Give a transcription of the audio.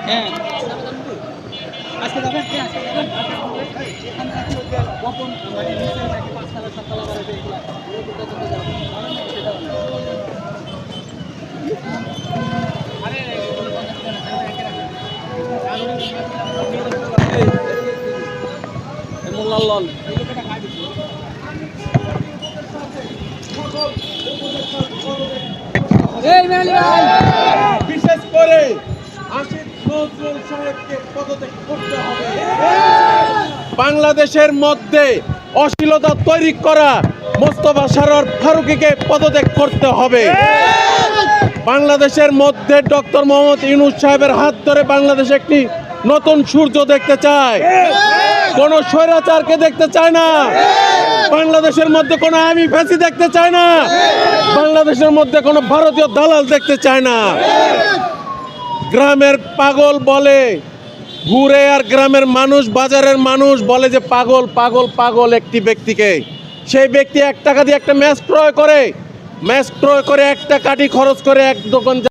হ্যাঁ আজকে যাবেন কি আজকে যাবেন এখানে নাকি গোপন মানে নিচে নাকি 5 তলা 7 তলা বাড়াবে এগুলা তদন্ত যাবেন সেটা আরে মোল্লা লল এই লোকটা খাই দিছে এই মেলি ভাই বিশেষ করে আসিফ নজরুল সাহেবকে পদত্যাগ করতে হবে। বাংলাদেশের মধ্যে অশ্লীলতা তৈরি করা মোস্তফা সরোয়ার ফারুকীকে পদত্যাগ করতে হবে। বাংলাদেশের মধ্যে ডক্টর মোহাম্মদ ইউনূস সাহেবের হাত ধরে বাংলাদেশে একটি নতুন সূর্য দেখতে চায়, কোন স্বৈরাচারকে দেখতে চায় না। বাংলাদেশের মধ্যে কোনো আওয়ামী ফ্যাসি দেখতে চায় না। বাংলাদেশের মধ্যে কোনো ভারতীয় দালাল দেখতে চায় না। গ্রামের পাগল বলে ঘুরে, আর গ্রামের মানুষ বাজারের মানুষ বলে যে পাগল পাগল পাগল একটি ব্যক্তিকে। সেই ব্যক্তি 1 টাকা দিয়ে একটা ম্যাচ ক্রয় করে 1টা কাঠি খরচ করে এক দোকান